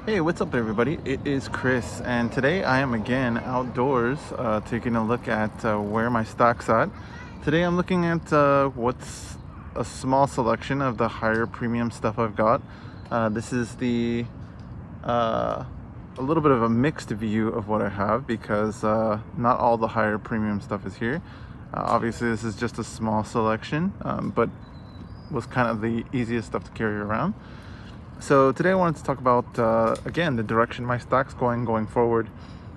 Hey, what's up, everybody? It is Chris, and today I am again outdoors taking a look at where my stock's at. Today I'm looking at what's a small selection of the higher premium stuff I've got. This is a little bit of a mixed view of what I have because not all the higher premium stuff is here. Obviously, this is just a small selection, but was kind of the easiest stuff to carry around. So today I wanted to talk about, again, the direction my stock's going forward.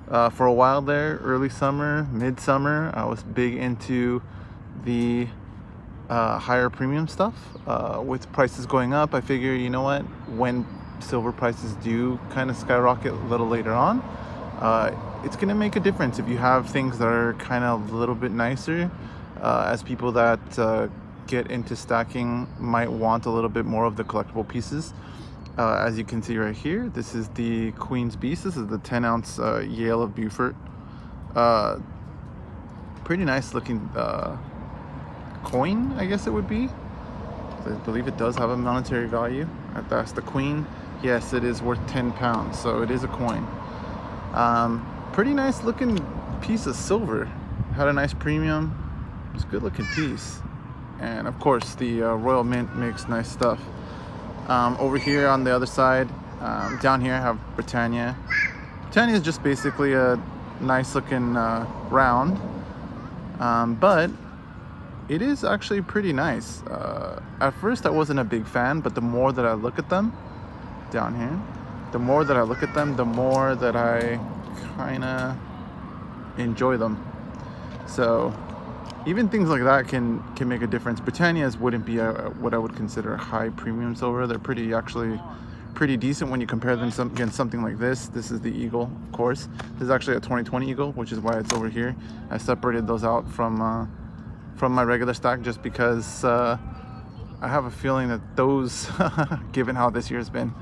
For a while there, early summer, mid-summer, I was big into the higher premium stuff. With prices going up, I figure, you know what, when silver prices do kind of skyrocket a little later on, it's going to make a difference if you have things that are kind of a little bit nicer, as people that get into stacking might want a little bit more of the collectible pieces. As you can see right here, this is the Queen's Beast. This is the 10-ounce Yale of Beaufort. Pretty nice looking coin, I guess it would be. I believe it does have a monetary value. That's the Queen. Yes, it is worth 10 pounds, so it is a coin. Pretty nice looking piece of silver. Had a nice premium. It's a good looking piece. And of course, the Royal Mint makes nice stuff. Over here on the other side, down here I have Britannia. Britannia is just basically a nice looking round, but it is actually pretty nice. At first I wasn't a big fan, but the more that I look at them down here, the more that I kind of enjoy them. So even things like that can make a difference. Britannias wouldn't be what I would consider high premium silver. They're pretty decent when you compare them against something like this. This is the Eagle, of course. This is actually a 2020 Eagle, which is why it's over here. I separated those out from my regular stack just because I have a feeling that those, given how this year's been,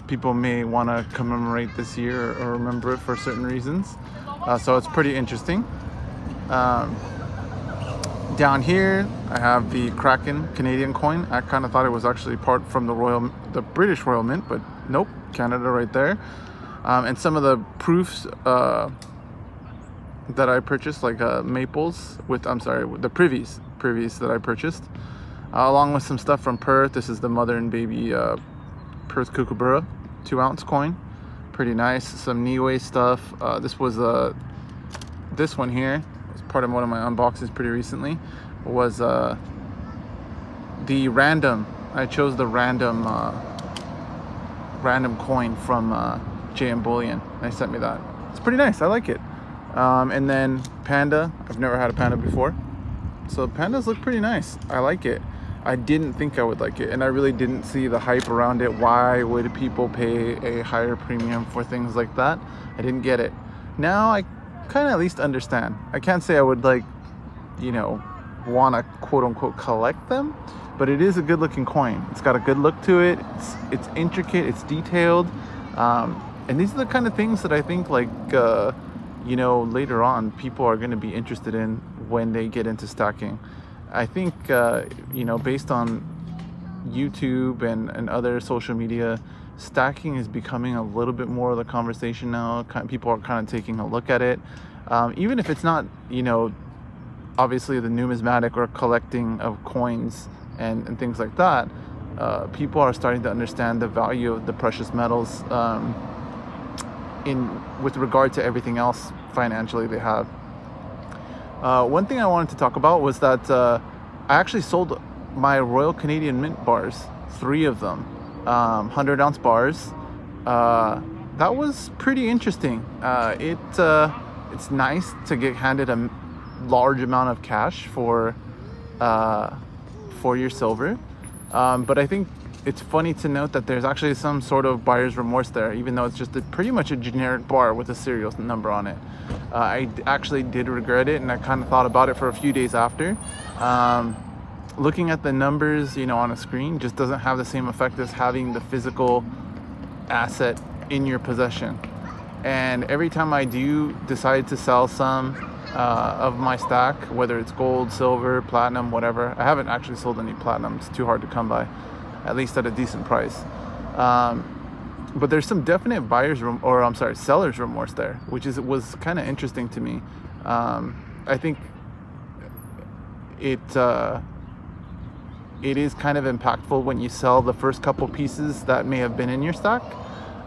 people may want to commemorate this year or remember it for certain reasons. So it's pretty interesting. Down here, I have the Kraken Canadian coin. I kind of thought it was actually part from the British Royal Mint, but nope, Canada right there. And some of the proofs that I purchased, like maples the privies that I purchased, along with some stuff from Perth. This is the mother and baby Perth Kookaburra 2-ounce coin. Pretty nice. Some Niue stuff. This was this one here. Part of one of my unboxings pretty recently was the random. I chose the random coin from JM Bullion. They sent me that. It's pretty nice. I like it. And then Panda. I've never had a Panda before, so Pandas look pretty nice. I like it. I didn't think I would like it, and I really didn't see the hype around it. Why would people pay a higher premium for things like that? I didn't get it. Now I kind of at least understand. I can't say I would want to quote unquote collect them, but it is a good looking coin. It's got a good look to it. It's intricate, it's detailed, and these are the kind of things that I think later on people are going to be interested in when they get into stacking. I think based on YouTube and other social media, stacking is becoming a little bit more of the conversation now. People are kind of taking a look at it, even if it's not, obviously the numismatic or collecting of coins and things like that. People are starting to understand the value of the precious metals with regard to everything else financially they have. One thing I wanted to talk about was that I actually sold my Royal Canadian Mint bars, 3 of them. 100-ounce bars. That was pretty interesting. It's nice to get handed a large amount of cash for your silver, but I think it's funny to note that there's actually some sort of buyer's remorse there, even though it's just pretty much a generic bar with a serial number on it. I actually did regret it, and I kind of thought about it for a few days after. Looking at the numbers, on a screen just doesn't have the same effect as having the physical asset in your possession. And every time I do decide to sell some of my stack, whether it's gold, silver, platinum, whatever, I haven't actually sold any platinum. It's too hard to come by, at least at a decent price. but there's some definite seller's remorse there, which was kind of interesting to me. I think it is kind of impactful when you sell the first couple pieces that may have been in your stack.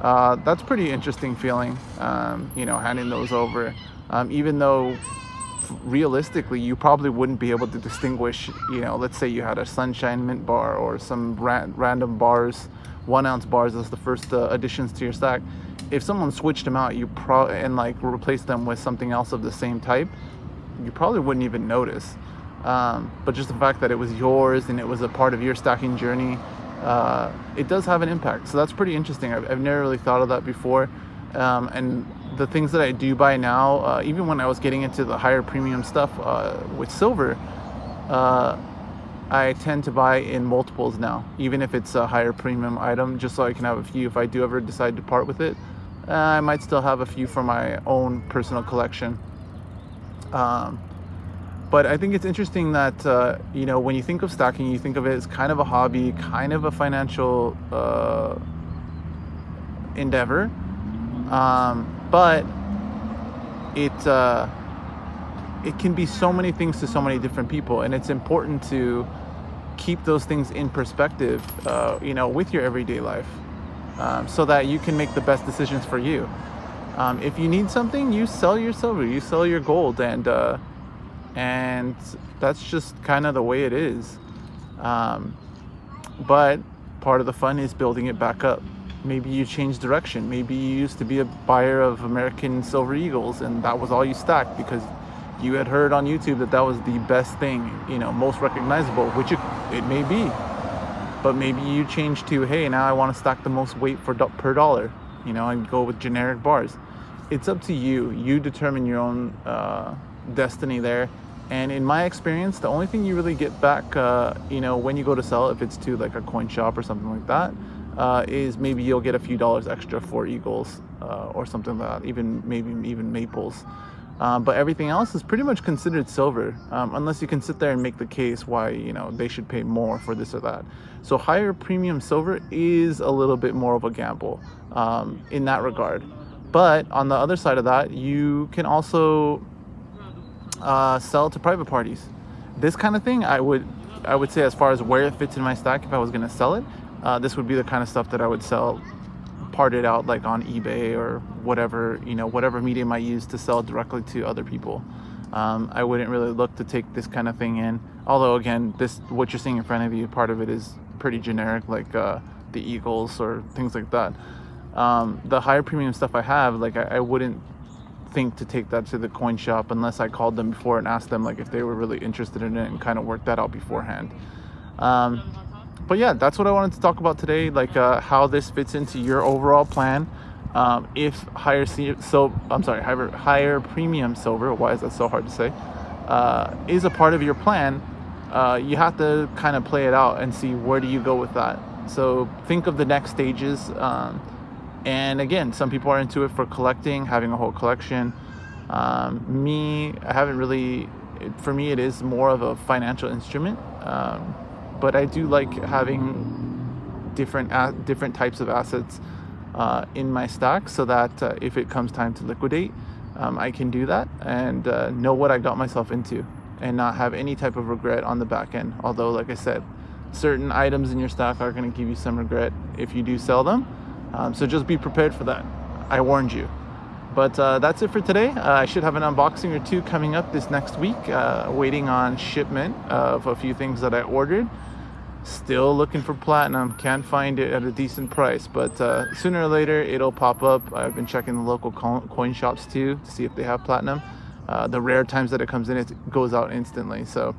That's pretty interesting feeling, handing those over, even though realistically you probably wouldn't be able to distinguish, let's say you had a Sunshine Mint bar or some random bars, 1 ounce bars as the first additions to your stack. If someone switched them out, and replaced them with something else of the same type, you probably wouldn't even notice. But just the fact that it was yours and it was a part of your stacking journey, it does have an impact. So that's pretty interesting. I've never really thought of that before. And the things that I do buy now, even when I was getting into the higher premium stuff with silver, I tend to buy in multiples now, even if it's a higher premium item, just so I can have a few. If I do ever decide to part with it, I might still have a few for my own personal collection. But I think it's interesting that, when you think of stacking, you think of it as kind of a hobby, kind of a financial endeavor. But it can be so many things to so many different people. And it's important to keep those things in perspective, with your everyday life, so that you can make the best decisions for you. If you need something, you sell your silver, you sell your gold, and that's just kind of the way it is. But part of the fun is building it back up. Maybe you change direction. Maybe you used to be a buyer of American Silver Eagles and that was all you stacked because you had heard on YouTube that was the best thing, most recognizable, which it may be. But maybe you change to, hey, now I want to stack the most weight per dollar, and go with generic bars. It's up to you. You determine your own destiny there. And in my experience, the only thing you really get back, when you go to sell, if it's to like a coin shop or something like that, is maybe you'll get a few dollars extra for Eagles or something like that, even Maples. But everything else is pretty much considered silver, unless you can sit there and make the case why, they should pay more for this or that. So higher premium silver is a little bit more of a gamble in that regard. But on the other side of that, you can also sell to private parties. This kind of thing, I would say, as far as where it fits in my stack, if I was going to sell it, this would be the kind of stuff that I would sell parted out, like on eBay or whatever medium I use to sell directly to other people. I wouldn't really look to take this kind of thing in. Although again, what you're seeing in front of you, part of it is pretty generic, like the Eagles or things like that. The higher premium stuff I have, I wouldn't think to take that to the coin shop unless I called them before and asked them if they were really interested in it and kind of work that out beforehand. But yeah, that's what I wanted to talk about today, how this fits into your overall plan. If higher premium silver, why is that so hard to say, is a part of your plan, you have to kind of play it out and see where do you go with that. So think of the next stages. And again, some people are into it for collecting, having a whole collection. Me, I haven't really, for me, it is more of a financial instrument. But I do like having different types of assets in my stack, so that if it comes time to liquidate, I can do that and know what I got myself into and not have any type of regret on the back end. Although, like I said, certain items in your stack are going to give you some regret if you do sell them. So just be prepared for that. I warned you. But that's it for today. I should have an unboxing or two coming up this next week, waiting on shipment of a few things that I ordered. Still looking for platinum. Can't find it at a decent price, but sooner or later it'll pop up. I've been checking the local coin shops too to see if they have platinum. The rare times that it comes in, it goes out instantly. So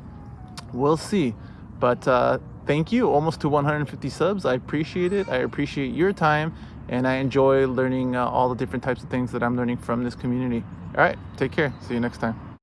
we'll see. But thank you, almost to 150 subs. I appreciate it. I appreciate your time, and I enjoy learning all the different types of things that I'm learning from this community. All right, take care. See you next time.